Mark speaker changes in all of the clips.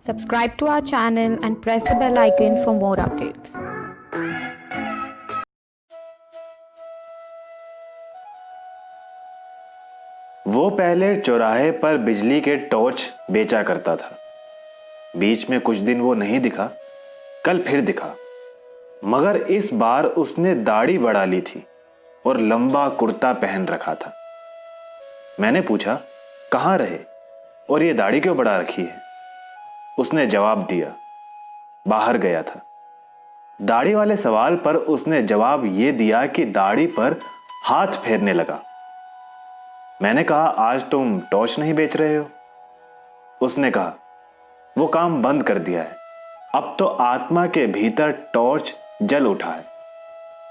Speaker 1: Subscribe to our channel and press the bell icon for more updates.
Speaker 2: वो पहले चौराहे पर बिजली के टॉर्च बेचा करता था। बीच में कुछ दिन वो नहीं दिखा, कल फिर दिखा, मगर इस बार उसने दाढ़ी बढ़ा ली थी और लंबा कुर्ता पहन रखा था। मैंने पूछा, कहाँ रहे और ये दाढ़ी क्यों बढ़ा रखी है? उसने जवाब दिया, बाहर गया था। दाढ़ी वाले सवाल पर उसने जवाब ये दिया कि दाढ़ी पर हाथ फेरने लगा। मैंने कहा, आज तुम टॉर्च नहीं बेच रहे हो? उसने कहा, वो काम बंद कर दिया है, अब तो आत्मा के भीतर टॉर्च जल उठा है।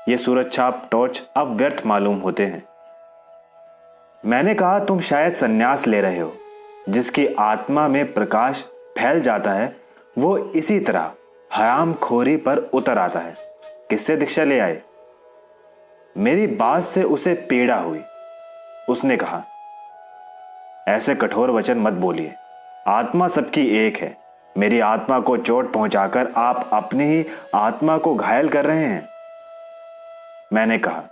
Speaker 2: ये सूरज छाप टॉर्च अब व्यर्थ मालूम होते हैं। मैंने कहा, तुम शायद संन्यास ले रहे हो। जिसकी आत्मा में प्रकाश फैल जाता है वो इसी तरह हरामखोरी पर उतर आता है। किससे दीक्षा ले आए? मेरी बात से उसे पीड़ा हुई। उसने कहा, ऐसे कठोर वचन मत बोलिए, आत्मा सबकी एक है। मेरी आत्मा को चोट पहुंचाकर आप अपनी ही आत्मा को घायल कर रहे हैं। मैंने कहा,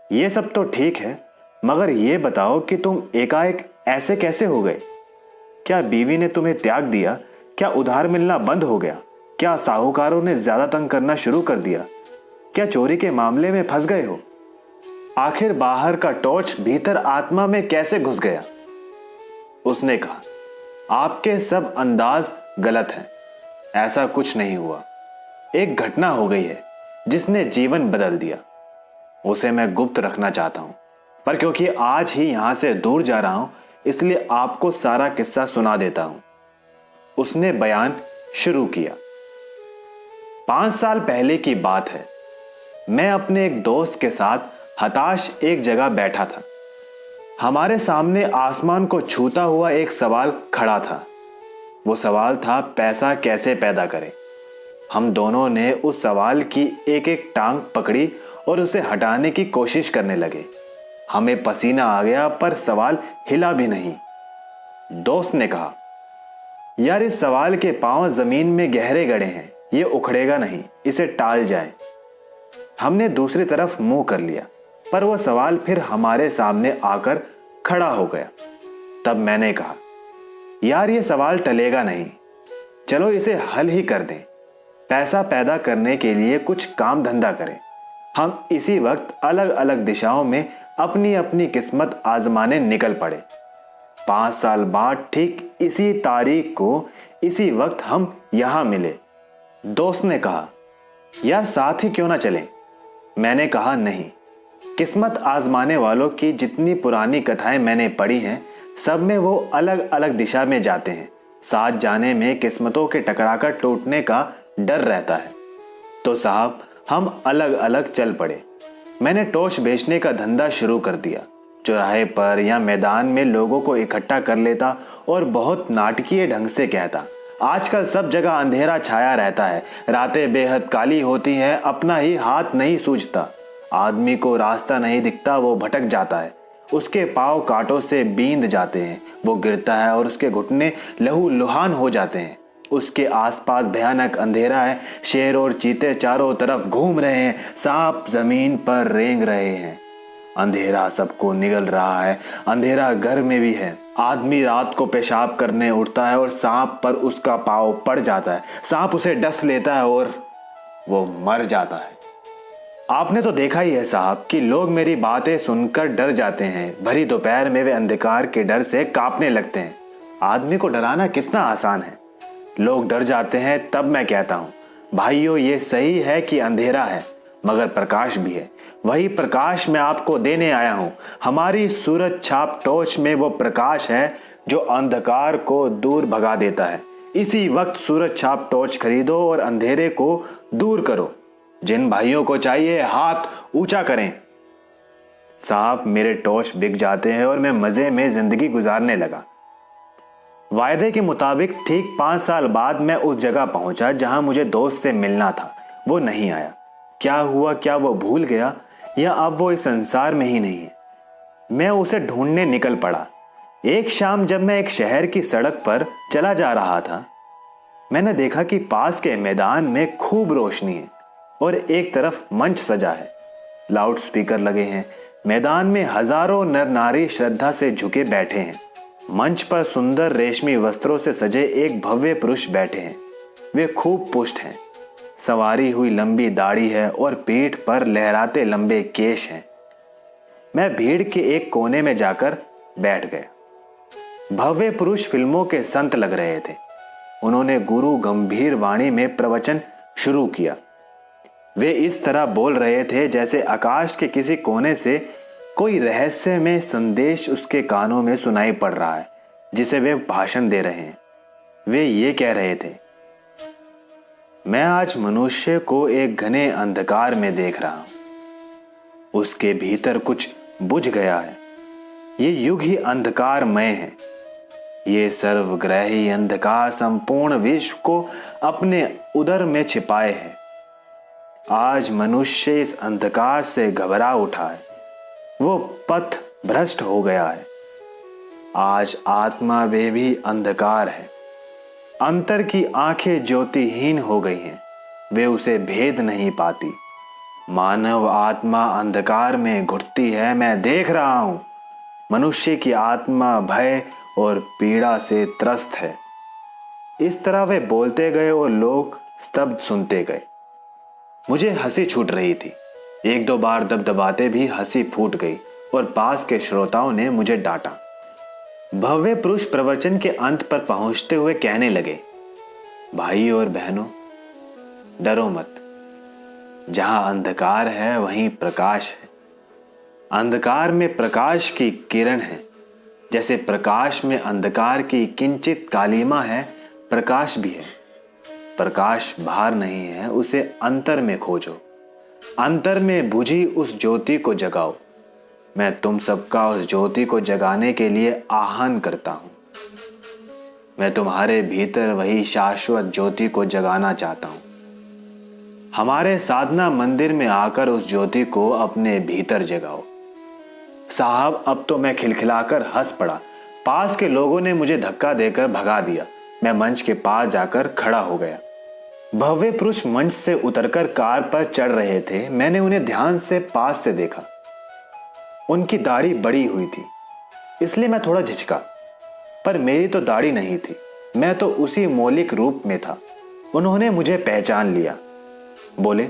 Speaker 2: यह सब तो ठीक है, मगर यह बताओ कि तुम एकाएक ऐसे कैसे हो गए? क्या बीवी ने तुम्हें त्याग दिया? क्या उधार मिलना बंद हो गया? क्या साहूकारों ने ज्यादा तंग करना शुरू कर दिया? क्या चोरी के मामले में फंस गए हो? आखिर बाहर का टॉर्च भीतर आत्मा में कैसे घुस गया? उसने कहा, आपके सब अंदाज गलत हैं। ऐसा कुछ नहीं हुआ। एक घटना हो गई है जिसने जीवन बदल दिया। उसे मैं गुप्त रखना चाहता हूं, पर क्योंकि आज ही यहां से दूर जा रहा हूं, इसलिए आपको सारा किस्सा सुना देता हूं। उसने बयान शुरू किया। 5 साल पहले की बात है। मैं अपने एक दोस्त के साथ हताश एक जगह बैठा था। हमारे सामने आसमान को छूता हुआ एक सवाल खड़ा था। वो सवाल था, पैसा कैसे पैदा करें? हम दोनों ने उस सवाल की एक एक टांग पकड़ी और उसे हटाने की कोशिश करने लगे। हमें पसीना आ गया, पर सवाल हिला भी नहीं। दोस्त ने कहा, यार, इस सवाल के पांव जमीन में गहरे गड़े हैं, ये उखड़ेगा नहीं, इसे टाल जाए। हमने दूसरी तरफ मुंह कर लिया, पर वह सवाल फिर हमारे सामने आकर खड़ा हो गया। तब मैंने कहा, यार, ये सवाल टलेगा नहीं, चलो इसे हल ही कर दें। पैसा पैदा करने के लिए कुछ काम धंधा करें। हम इसी वक्त अलग अलग दिशाओं में अपनी अपनी किस्मत आजमाने निकल पड़े। 5 साल बाद ठीक इसी तारीख को इसी वक्त हम यहां मिले। दोस्त ने कहा, यार, साथ ही क्यों ना चलें? मैंने कहा, नहीं। किस्मत आजमाने वालों की जितनी पुरानी कथाएं मैंने पढ़ी हैं, सब में वो अलग अलग दिशा में जाते हैं। साथ जाने में किस्मतों के टकराकर टूटने का डर रहता है। तो साहब, हम अलग अलग चल पड़े। मैंने टॉर्च बेचने का धंधा शुरू कर दिया। चौराहे पर या मैदान में लोगों को इकट्ठा कर लेता और बहुत नाटकीय ढंग से कहता, आजकल सब जगह अंधेरा छाया रहता है, रातें बेहद काली होती हैं, अपना ही हाथ नहीं सूझता, आदमी को रास्ता नहीं दिखता, वो भटक जाता है, उसके पांव कांटों से बींद जाते हैं, वो गिरता है और उसके घुटने लहू लुहान हो जाते हैं। उसके आसपास भयानक अंधेरा है, शेर और चीते चारों तरफ घूम रहे हैं, सांप जमीन पर रेंग रहे हैं। अंधेरा सबको निगल रहा है, अंधेरा घर में भी है। आदमी रात को पेशाब करने उठता है और सांप पर उसका पाँव पड़ जाता है, सांप उसे डस लेता है और वो मर जाता है। आपने तो देखा ही है साहब कि लोग मेरी बातें सुनकर डर जाते हैं। भरी दोपहर में वे अंधकार के डर से कांपने लगते हैं। आदमी को डराना कितना आसान है। लोग डर जाते हैं, तब मैं कहता हूँ, भाइयों, ये सही है कि अंधेरा है, मगर प्रकाश भी है। वही प्रकाश मैं आपको देने आया हूँ। हमारी सूरज छाप टॉर्च में वो प्रकाश है जो अंधकार को दूर भगा देता है। इसी वक्त सूरज छाप टॉर्च खरीदो और अंधेरे को दूर करो। जिन भाइयों को चाहिए, हाथ ऊंचा करें। साहब, मेरे टॉर्च बिक जाते हैं और मैं मजे में जिंदगी गुजारने लगा। वायदे के मुताबिक ठीक 5 साल बाद मैं उस जगह पहुंचा जहां मुझे दोस्त से मिलना था। वो नहीं आया। क्या हुआ? क्या वो भूल गया या अब वो इस संसार में ही नहीं है? मैं उसे ढूंढने निकल पड़ा। एक शाम जब मैं एक शहर की सड़क पर चला जा रहा था, मैंने देखा कि पास के मैदान में खूब रोशनी है और एक तरफ मंच सजा है, लाउड स्पीकर लगे हैं। मैदान में हजारों नर नारी श्रद्धा से झुके बैठे हैं। मंच पर सुंदर रेशमी वस्त्रों से सजे एक भव्य पुरुष बैठे हैं। वे खूब पुष्ट हैं, सवारी हुई लंबी दाढ़ी है और पीठ पर लहराते लंबे केश हैं। मैं भीड़ के एक कोने में जाकर बैठ गया। भव्य पुरुष फिल्मों के संत लग रहे थे। उन्होंने गुरु गंभीर वाणी में प्रवचन शुरू किया। वे इस तरह बोल रहे थे जैसे आकाश के किसी कोने से कोई रहस्य में संदेश उसके कानों में सुनाई पड़ रहा है, जिसे वे भाषण दे रहे हैं। वे ये कह रहे थे, मैं आज मनुष्य को एक घने अंधकार में देख रहा हूं। उसके भीतर कुछ बुझ गया है। ये युग ही अंधकारमय है। ये सर्वग्राही अंधकार संपूर्ण विश्व को अपने उदर में छिपाए है। आज मनुष्य इस अंधकार से घबरा उठा है। वो पथ भ्रष्ट हो गया है। आज आत्मा वे भी अंधकार है। अंतर की आंखें ज्योतिहीन हो गई हैं। वे उसे भेद नहीं पाती। मानव आत्मा अंधकार में घुटती है। मैं देख रहा हूं। मनुष्य की आत्मा भय और पीड़ा से त्रस्त है। इस तरह वे बोलते गए और लोग स्तब्ध सुनते गए। मुझे हंसी छूट रही थी। एक दो बार दबदबाते भी हंसी फूट गई और पास के श्रोताओं ने मुझे डांटा। भव्य पुरुष प्रवचन के अंत पर पहुंचते हुए कहने लगे, भाई और बहनों, डरो मत। जहां अंधकार है वहीं प्रकाश है। अंधकार में प्रकाश की किरण है। जैसे प्रकाश में अंधकार की किंचित कालीमा है, प्रकाश भी है। प्रकाश बाहर नहीं है, उसे अंतर में खोजो। अंतर में बुझी उस ज्योति को जगाओ। मैं तुम सबका उस ज्योति को जगाने के लिए आह्वान करता हूं। मैं तुम्हारे भीतर वही शाश्वत ज्योति को जगाना चाहता हूं। हमारे साधना मंदिर में आकर उस ज्योति को अपने भीतर जगाओ। साहब, अब तो मैं खिलखिलाकर हंस पड़ा। पास के लोगों ने मुझे धक्का देकर भगा दिया। मैं मंच के पास जाकर खड़ा हो गया। भव्य पुरुष मंच से उतरकर कार पर चढ़ रहे थे। मैंने उन्हें ध्यान से पास से देखा। उनकी दाढ़ी बड़ी हुई थी, इसलिए मैं थोड़ा झिझका, पर मेरी तो दाढ़ी नहीं थी। मैं तो उसी मौलिक रूप में था। उन्होंने मुझे पहचान लिया। बोले,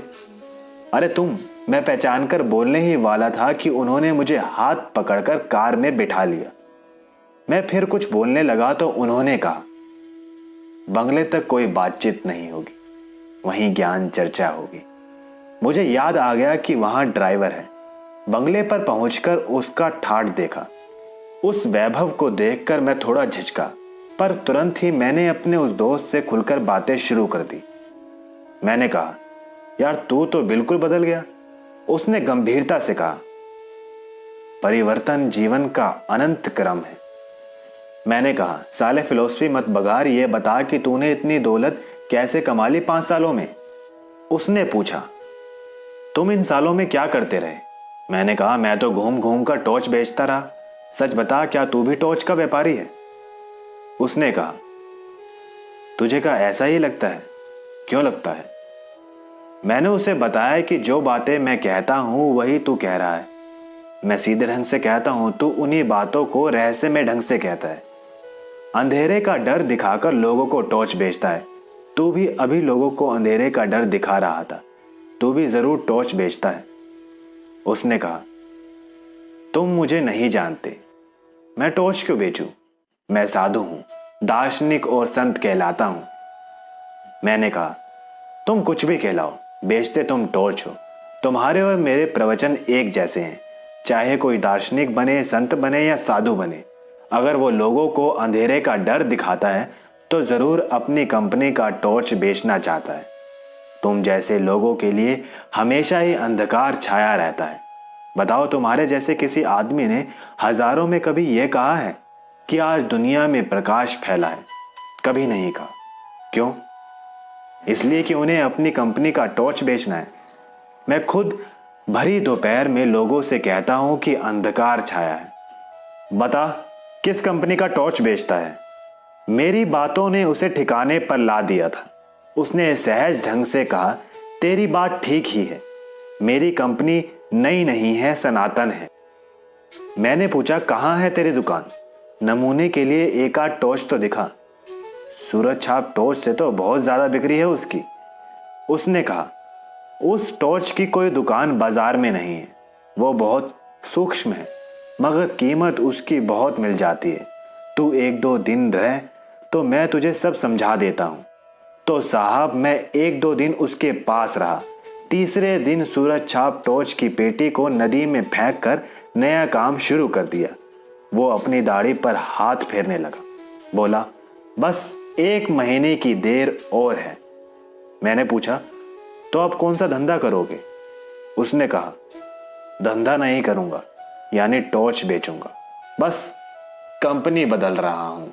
Speaker 2: अरे तुम। मैं पहचान कर बोलने ही वाला था कि उन्होंने मुझे हाथ पकड़कर कार में बिठा लिया। मैं फिर कुछ बोलने लगा तो उन्होंने कहा, बंगले तक कोई बातचीत नहीं होगी, वहीं ज्ञान चर्चा होगी। मुझे याद आ गया कि वहां ड्राइवर है। बंगले पर पहुंचकर उसका ठाठ देखा। उस वैभव को देखकर मैं थोड़ा झिझका, पर तुरंत ही मैंने अपने उस दोस्त से खुलकर बातें शुरू कर दी। मैंने कहा, यार तू तो बिल्कुल बदल गया। उसने गंभीरता से कहा, परिवर्तन जीवन का अनंत क्रम है। मैंने कहा, साले फिलोसफी मत बगार, ये बता कि तूने इतनी दौलत कैसे कमा ली 5 सालों में। उसने पूछा, तुम इन सालों में क्या करते रहे? मैंने कहा, मैं तो घूम घूम कर टॉर्च बेचता रहा। सच बता, क्या तू भी टॉर्च का व्यापारी है? उसने कहा, तुझे क्या ऐसा ही लगता है? क्यों लगता है? मैंने उसे बताया कि जो बातें मैं कहता हूं वही तू कह रहा है। मैं सीधे ढंग से कहता हूं, तू उन्हीं बातों को रहस्यमय ढंग से कहता है। अंधेरे का डर दिखाकर लोगों को टॉर्च बेचता है। तू भी अभी लोगों को अंधेरे का डर दिखा रहा था। तू भी जरूर टॉर्च बेचता है। उसने कहा, तुम मुझे नहीं जानते। मैं टॉर्च क्यों बेचूं? मैं साधु हूं, दार्शनिक और संत कहलाता हूं। मैंने कहा, तुम कुछ भी कहलाओ, बेचते तुम टॉर्च हो। तुम्हारे और मेरे प्रवचन एक जैसे हैं। चाहे कोई दार्शनिक बने, संत बने या साधु बने, अगर वो लोगों को अंधेरे का डर दिखाता है तो जरूर अपनी कंपनी का टॉर्च बेचना चाहता है। तुम जैसे लोगों के लिए हमेशा ही अंधकार छाया रहता है। बताओ, तुम्हारे जैसे किसी आदमी ने हजारों में कभी यह कहा है कि आज दुनिया में प्रकाश फैला है? कभी नहीं कहा। क्यों? इसलिए कि उन्हें अपनी कंपनी का टॉर्च बेचना है। मैं खुद भरी दोपहर में लोगों से कहता हूं कि अंधकार छाया है। बता, किस कंपनी का टॉर्च बेचता है? मेरी बातों ने उसे ठिकाने पर ला दिया था। उसने सहज ढंग से कहा, तेरी बात ठीक ही है, मेरी कंपनी नई नहीं है, सनातन है। मैंने पूछा, कहाँ है तेरी दुकान? नमूने के लिए एक आध टॉर्च तो दिखा। सूरज छाप टॉर्च से तो बहुत ज्यादा बिक्री है उसकी। उसने कहा, उस टॉर्च की कोई दुकान बाजार में नहीं है, वो बहुत सूक्ष्म है, मगर कीमत उसकी बहुत मिल जाती है। तू एक दो दिन रह तो मैं तुझे सब समझा देता हूँ। तो साहब मैं एक दो दिन उसके पास रहा। तीसरे दिन सूरज छाप टॉर्च की पेटी को नदी में फेंक कर नया काम शुरू कर दिया। वो अपनी दाढ़ी पर हाथ फेरने लगा, बोला, बस 1 महीने की देर और है। मैंने पूछा, तो अब कौन सा धंधा करोगे? उसने कहा, धंधा नहीं करूंगा, यानी टॉर्च बेचूंगा, बस कंपनी बदल रहा हूं।